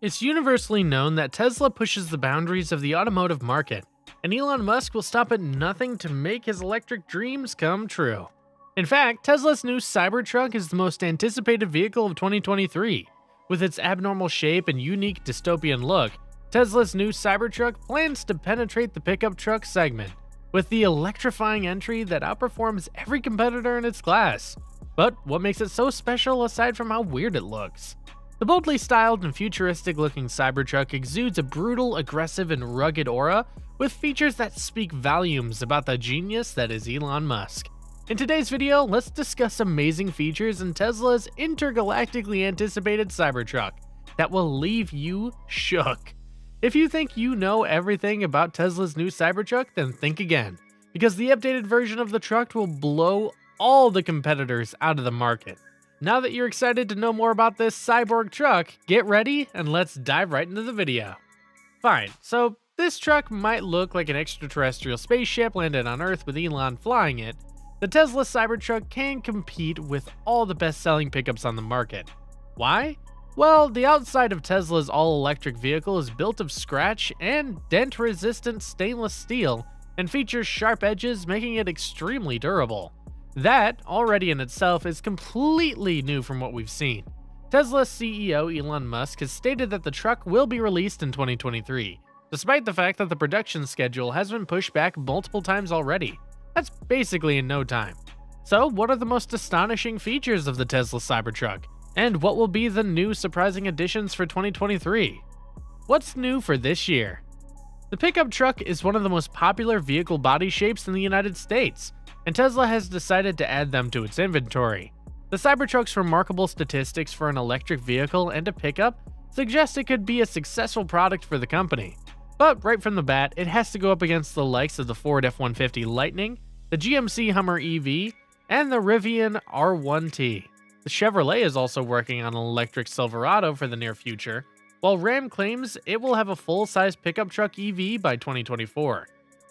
It's universally known that Tesla pushes the boundaries of the automotive market, and Elon Musk will stop at nothing to make his electric dreams come true. In fact, Tesla's new Cybertruck is the most anticipated vehicle of 2023. With its abnormal shape and unique dystopian look, Tesla's new Cybertruck plans to penetrate the pickup truck segment, with the electrifying entry that outperforms every competitor in its class. But what makes it so special aside from how weird it looks? The boldly styled and futuristic-looking Cybertruck exudes a brutal, aggressive, and rugged aura with features that speak volumes about the genius that is Elon Musk. In today's video, let's discuss amazing features in Tesla's intergalactically anticipated Cybertruck that will leave you shook. If you think you know everything about Tesla's new Cybertruck, then think again, because the updated version of the truck will blow all the competitors out of the market. Now that you're excited to know more about this cyborg truck, get ready and let's dive right into the video. Fine, so this truck might look like an extraterrestrial spaceship landed on Earth with Elon flying it. The Tesla Cybertruck can compete with all the best-selling pickups on the market. Why? Well, the outside of Tesla's all-electric vehicle is built of scratch and dent-resistant stainless steel and features sharp edges, making it extremely durable. That, already in itself, is completely new from what we've seen. Tesla's CEO Elon Musk has stated that the truck will be released in 2023, despite the fact that the production schedule has been pushed back multiple times already. That's basically in no time. So, what are the most astonishing features of the Tesla Cybertruck? And what will be the new surprising additions for 2023? What's new for this year? The pickup truck is one of the most popular vehicle body shapes in the United States, and Tesla has decided to add them to its inventory. The Cybertruck's remarkable statistics for an electric vehicle and a pickup suggest it could be a successful product for the company. But right from the bat, it has to go up against the likes of the Ford F-150 Lightning, the GMC Hummer EV, and the Rivian R1T. The Chevrolet is also working on an electric Silverado for the near future, while Ram claims it will have a full-size pickup truck EV by 2024.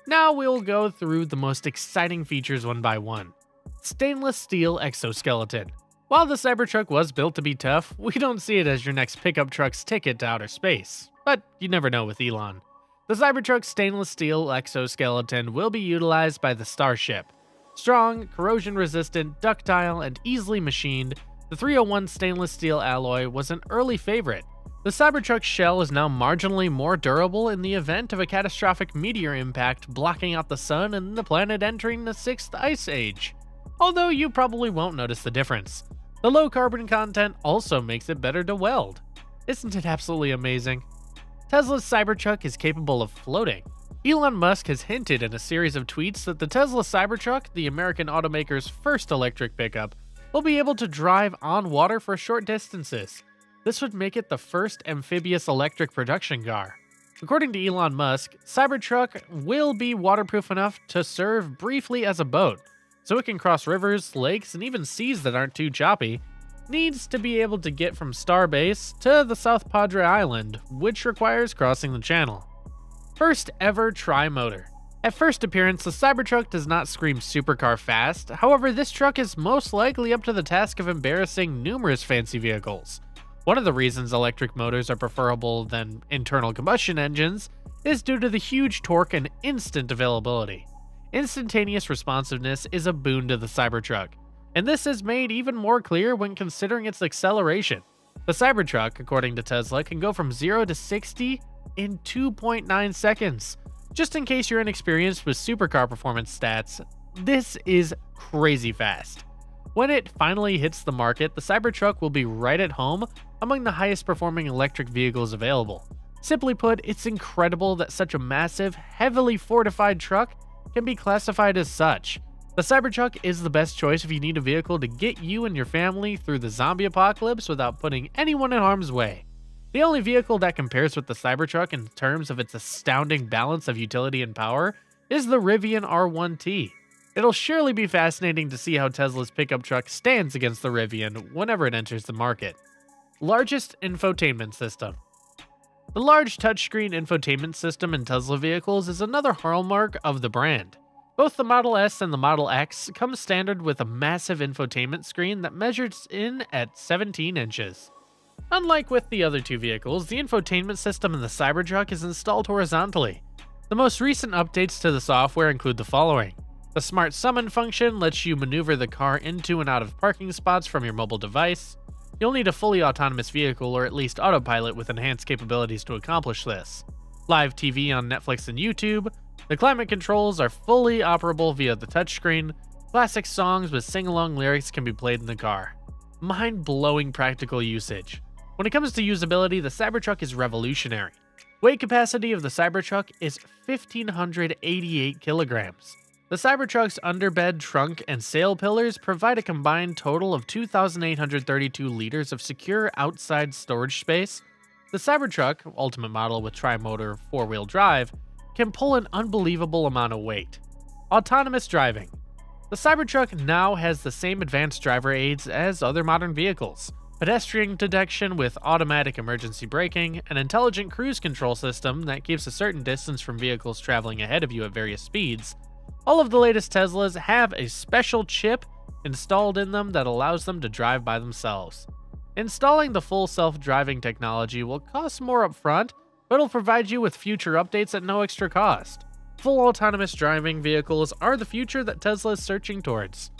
Now we'll go through the most exciting features one by one. Stainless steel exoskeleton. While the Cybertruck was built to be tough, we don't see it as your next pickup truck's ticket to outer space. But you never know with Elon. The Cybertruck's stainless steel exoskeleton will be utilized by the Starship. Strong, corrosion-resistant, ductile, and easily machined, the 301 stainless steel alloy was an early favorite. The Cybertruck's shell is now marginally more durable in the event of a catastrophic meteor impact blocking out the sun and the planet entering the 6th ice age. Although you probably won't notice the difference. The low carbon content also makes it better to weld. Isn't it absolutely amazing? Tesla's Cybertruck is capable of floating. Elon Musk has hinted in a series of tweets that the Tesla Cybertruck, the American automaker's first electric pickup, will be able to drive on water for short distances. This would make it the first amphibious electric production car. According to Elon Musk, Cybertruck will be waterproof enough to serve briefly as a boat, so it can cross rivers, lakes, and even seas that aren't too choppy. Needs to be able to get from Starbase to the South Padre Island, which requires crossing the channel. First ever tri-motor. At first appearance, the Cybertruck does not scream supercar fast, however this truck is most likely up to the task of embarrassing numerous fancy vehicles. One of the reasons electric motors are preferable than internal combustion engines is due to the huge torque and instant availability. Instantaneous responsiveness is a boon to the Cybertruck, and this is made even more clear when considering its acceleration. The Cybertruck, according to Tesla, can go from 0 to 60 in 2.9 seconds. Just in case you're inexperienced with supercar performance stats, this is crazy fast. When it finally hits the market, the Cybertruck will be right at home among the highest performing electric vehicles available. Simply put, it's incredible that such a massive, heavily fortified truck can be classified as such. The Cybertruck is the best choice if you need a vehicle to get you and your family through the zombie apocalypse without putting anyone in harm's way. The only vehicle that compares with the Cybertruck in terms of its astounding balance of utility and power is the Rivian R1T. It'll surely be fascinating to see how Tesla's pickup truck stands against the Rivian whenever it enters the market. Largest infotainment system. The large touchscreen infotainment system in Tesla vehicles is another hallmark of the brand. Both the Model S and the Model X come standard with a massive infotainment screen that measures in at 17 inches. Unlike with the other two vehicles, the infotainment system in the Cybertruck is installed horizontally. The most recent updates to the software include the following. The Smart Summon function lets you maneuver the car into and out of parking spots from your mobile device. You'll need a fully autonomous vehicle or at least autopilot with enhanced capabilities to accomplish this. Live TV on Netflix and YouTube. The climate controls are fully operable via the touchscreen. Classic songs with sing-along lyrics can be played in the car. Mind-blowing practical usage. When it comes to usability, the Cybertruck is revolutionary. Weight capacity of the Cybertruck is 1,588 kilograms. The Cybertruck's underbed, trunk, and sail pillars provide a combined total of 2,832 liters of secure outside storage space. The Cybertruck, ultimate model with tri-motor 4-wheel drive, can pull an unbelievable amount of weight. Autonomous driving. The Cybertruck now has the same advanced driver aids as other modern vehicles. Pedestrian detection with automatic emergency braking, an intelligent cruise control system that keeps a certain distance from vehicles traveling ahead of you at various speeds. All of the latest Teslas have a special chip installed in them that allows them to drive by themselves. Installing the full self-driving technology will cost more upfront, but it'll provide you with future updates at no extra cost. Full autonomous driving vehicles are the future that Tesla is searching towards.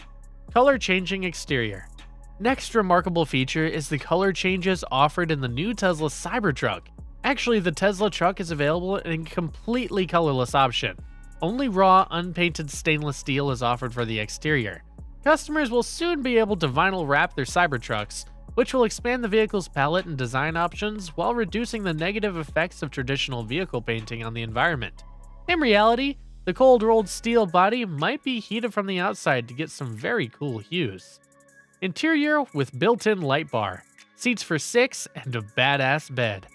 Color-changing exterior. Next remarkable feature is the color changes offered in the new Tesla Cybertruck. Actually, the Tesla truck is available in a completely colorless option. Only raw, unpainted stainless steel is offered for the exterior. Customers will soon be able to vinyl wrap their Cybertrucks, which will expand the vehicle's palette and design options while reducing the negative effects of traditional vehicle painting on the environment. In reality, the cold rolled steel body might be heated from the outside to get some very cool hues. Interior with built-in light bar, seats for 6, and a badass bed.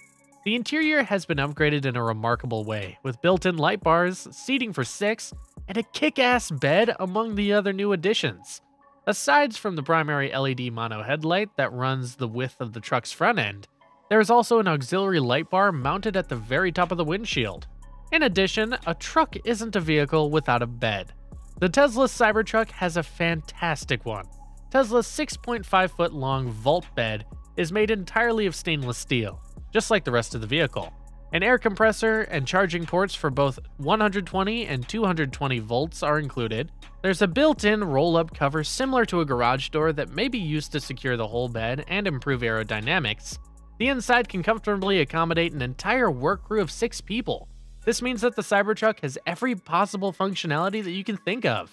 The interior has been upgraded in a remarkable way, with built-in light bars, seating for 6, and a kick-ass bed among the other new additions. Aside from the primary LED mono headlight that runs the width of the truck's front end, there is also an auxiliary light bar mounted at the very top of the windshield. In addition, a truck isn't a vehicle without a bed. The Tesla Cybertruck has a fantastic one. Tesla's 6.5-foot long vault bed is made entirely of stainless steel, just like the rest of the vehicle. An air compressor and charging ports for both 120 and 220 volts are included. There's a built-in roll-up cover similar to a garage door that may be used to secure the whole bed and improve aerodynamics. The inside can comfortably accommodate an entire work crew of 6 people. This means that the Cybertruck has every possible functionality that you can think of.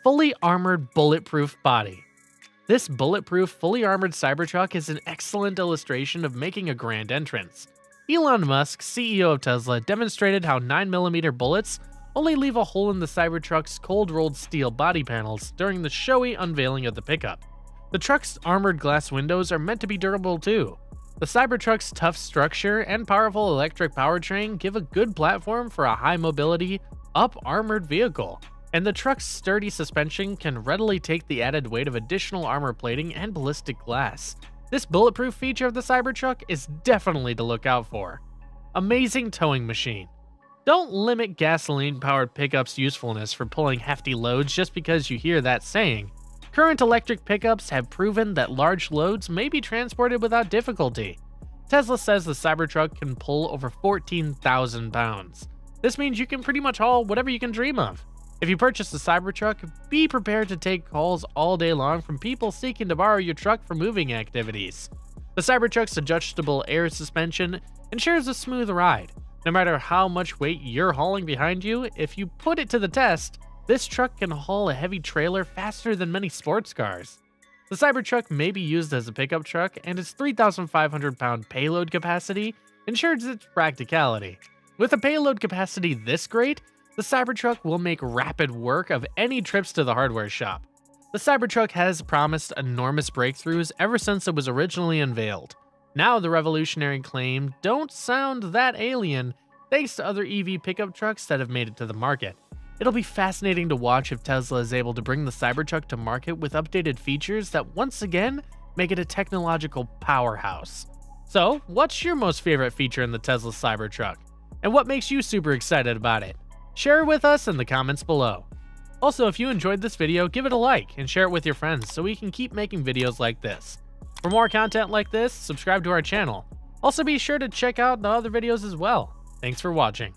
Fully armored bulletproof body. This bulletproof, fully armored Cybertruck is an excellent illustration of making a grand entrance. Elon Musk, CEO of Tesla, demonstrated how 9mm bullets only leave a hole in the Cybertruck's cold-rolled steel body panels during the showy unveiling of the pickup. The truck's armored glass windows are meant to be durable too. The Cybertruck's tough structure and powerful electric powertrain give a good platform for a high-mobility, up-armored vehicle. And the truck's sturdy suspension can readily take the added weight of additional armor plating and ballistic glass. This bulletproof feature of the Cybertruck is definitely to look out for. Amazing towing machine. Don't limit gasoline-powered pickups' usefulness for pulling hefty loads just because you hear that saying. Current electric pickups have proven that large loads may be transported without difficulty. Tesla says the Cybertruck can pull over 14,000 pounds. This means you can pretty much haul whatever you can dream of. If you purchase the Cybertruck, be prepared to take calls all day long from people seeking to borrow your truck for moving activities. The Cybertruck's adjustable air suspension ensures a smooth ride. No matter how much weight you're hauling behind you, if you put it to the test, this truck can haul a heavy trailer faster than many sports cars. The Cybertruck may be used as a pickup truck, and its 3,500-pound payload capacity ensures its practicality. With a payload capacity this great, the Cybertruck will make rapid work of any trips to the hardware shop. The Cybertruck has promised enormous breakthroughs ever since it was originally unveiled. Now the revolutionary claim don't sound that alien thanks to other EV pickup trucks that have made it to the market. It'll be fascinating to watch if Tesla is able to bring the Cybertruck to market with updated features that once again make it a technological powerhouse. So, what's your most favorite feature in the Tesla Cybertruck? And what makes you super excited about it? Share it with us in the comments below. Also, if you enjoyed this video, give it a like and share it with your friends so we can keep making videos like this. For more content like this, subscribe to our channel. Also be sure to check out the other videos as well. Thanks for watching.